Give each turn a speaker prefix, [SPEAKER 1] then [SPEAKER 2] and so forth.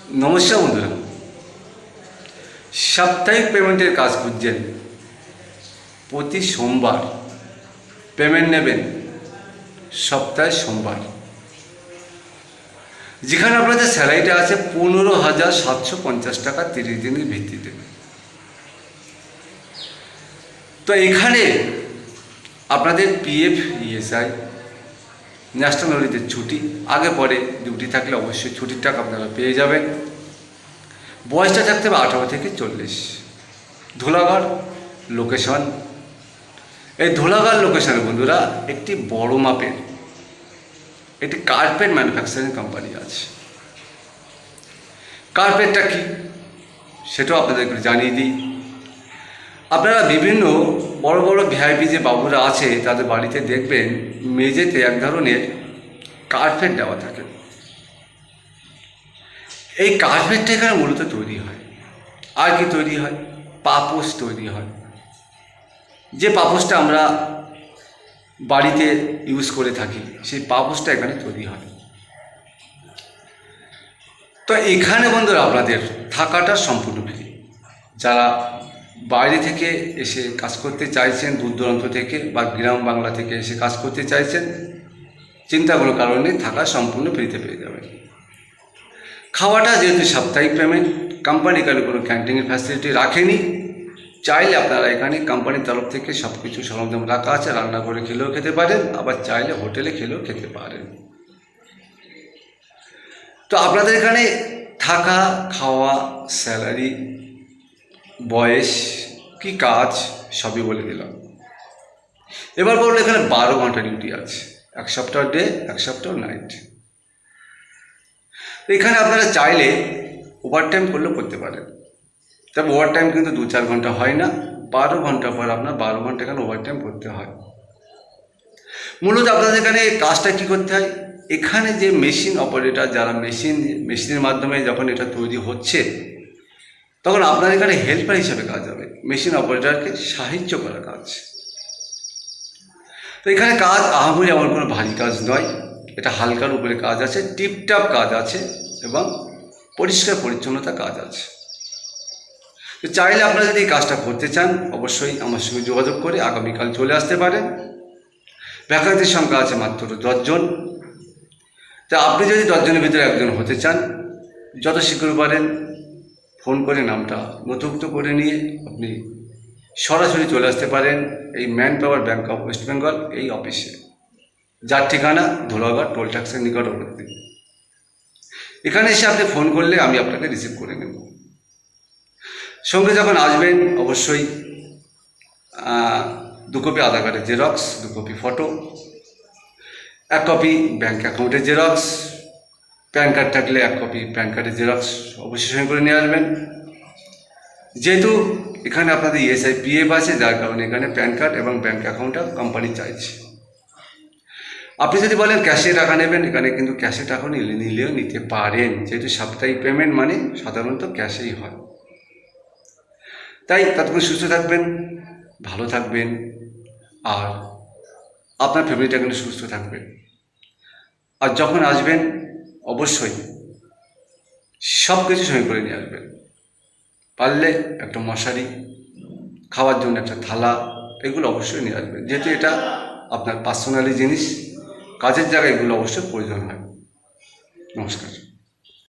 [SPEAKER 1] নমস্কার বন্ধুরা, সাপ্তাহিক পেমেন্টের কাজ খুঁজছেন? প্রতি সোমবার পেমেন্ট নেবেন, সপ্তাহে সোমবার, যেখানে আপনাদের স্যালারিটা আছে 15,750 টাকা 30 দিনের ভিত্তিতে। তো এখানে আপনাদের পিএফ, ইএসআই, ন্যাশনাল হলিডের ছুটি, আগে পরে ডিউটি থাকলে অবশ্যই ছুটির টাকা আপনারা পেয়ে যাবেন। বয়সটা থাকতে হবে 18 থেকে 40। ধুলাগড় লোকেশন। এই ধুলাগড় লোকেশনে বন্ধুরা একটি বড় মাপের একটি কার্পেট ম্যানুফ্যাকচারিং কোম্পানি আছে। কার্পেটটা কি সেটাও আপনাদেরকে জানিয়ে দিই। আপনারা বিভিন্ন বড় বড় ভিআইপি যে বাবুরা আছে তাদের বাড়িতে দেখবেন মেঝেতে এক ধরনের কার্পেট দেওয়া থাকে। এই কার্পেটটা এখানে মূলত তৈরি হয়। আর কি তৈরি হয়? পাপোশ তৈরি হয়। যে পাপোশটা আমরা বাড়িতে ইউজ করে থাকি সেই পাপোশটা এখানে তৈরি হয়। তো এখানে বন্ধুরা আপনাদের থাকাটা সম্পূর্ণ ফ্রি। যারা বাইরে থেকে এসে কাজ করতে চাইছেন, দূর দূরান্ত থেকে বা গ্রাম বাংলা থেকে এসে কাজ করতে চাইছেন, চিন্তা কোনো কারণে থাকা সম্পূর্ণ ফ্রিতে পেয়ে যাবেন। খাওয়াটা যেহেতু সাপ্তাহিক পেমেন্ট, কোম্পানি এখানে কোনো ক্যান্টিনের ফ্যাসিলিটি রাখেনি। চাইলে আপনারা এখানে কোম্পানির তরফ থেকে সব কিছু সরঞ্জাম রাখা আছে, রান্না করে খেলেও খেতে পারেন, আবার চাইলে হোটেলে খেলেও খেতে পারেন। তো আপনাদের এখানে থাকা, খাওয়া, স্যালারি, বয়স, কি কাজ সবই বলে দিলাম। এবার বললো এখানে 12 ঘন্টা ডিউটি আছে, এক সপ্তাহ ডে, এক সপ্তাহ নাইট। তো এখানে আপনারা চাইলে ওভারটাইম করলেও করতে পারেন, তবে ওভারটাইম কিন্তু 2-4 ঘন্টা হয় না, 12 ঘন্টা পর আপনার 12 ঘন্টা এখানে ওভারটাইম করতে হয়। মূলত আপনাদের এখানে কাজটা কী করতে হয়? এখানে যে মেশিন অপারেটর, যারা মেশিনের মাধ্যমে যখন এটা তৈরি হচ্ছে তখন আপনার এখানে হেল্পার হিসেবে কাজ হবে, মেশিন অপারেটরকে সাহায্য করা কাজ। তো এখানে কাজ আহামরি এমন কোনো ভারী কাজ নয়, এটা হালকার উপরে কাজ আছে, টিপটাপ কাজ আছে এবং পরিষ্কার পরিচ্ছন্নতা কাজ আছে। তো চাইলে আপনারা যদি এই কাজটা করতে চান অবশ্যই আমার সঙ্গে যোগাযোগ করে আগামীকাল চলে আসতে পারেন। ভ্যাকান্সির সংখ্যা আছে মাত্র 10 জন। তা আপনি যদি 10 জনের ভিতরে একজন হতে চান, যত শীঘ্র পারেন ফোন করে নামটা নথিভুক্ত করে নিয়ে আপনি সরাসরি চলে আসতে পারেন এই man power bank of West Bengal এই অফিসে, যার ঠিকানা ধুলাগড় টোল ট্যাক্সের নিকটবর্তী। এখানে এসে আপনি ফোন করলে আমি আপনাকে রিসিভ করে নেব। সঙ্গে যখন আসবেন অবশ্যই 2 কপি আধার কার্ডের xerox, 2 copy photo, 1 copy bank অ্যাকাউন্টের জেরক্স, প্যান কার্ড থাকলে 1 কপি প্যান কার্ডের জেরক্স অবশ্যই সঙ্গে করে নিয়ে আসবেন। যেহেতু এখানে আপনাদের ইএসআই, পিএফ আছে, যার কারণে এখানে প্যান কার্ড এবং ব্যাঙ্ক অ্যাকাউন্টটা কোম্পানি চাইছে। আপনি যদি বলেন ক্যাশে টাকা নেবেন, এখানে কিন্তু ক্যাশে টাকা নিলেও নিতে পারেন, যেহেতু সাপ্তাহিক পেমেন্ট মানে সাধারণত ক্যাশেই হয়। তাই ততক্ষণ সুস্থ থাকবেন, ভালো থাকবেন, আর আপনার ফ্যামিলিটা কিন্তু সুস্থ থাকবেন। আর যখন আসবেন অবশ্যই সব কিছু সঙ্গে করে নিয়ে আসবেন। পারলে একটা মশারি, খাওয়ার জন্য একটা থালা, এগুলো অবশ্যই নিয়ে আসবেন, যেহেতু এটা আপনার পার্সোনালি জিনিস, কাজের জায়গায় এগুলো অবশ্যই প্রয়োজন হয়। নমস্কার।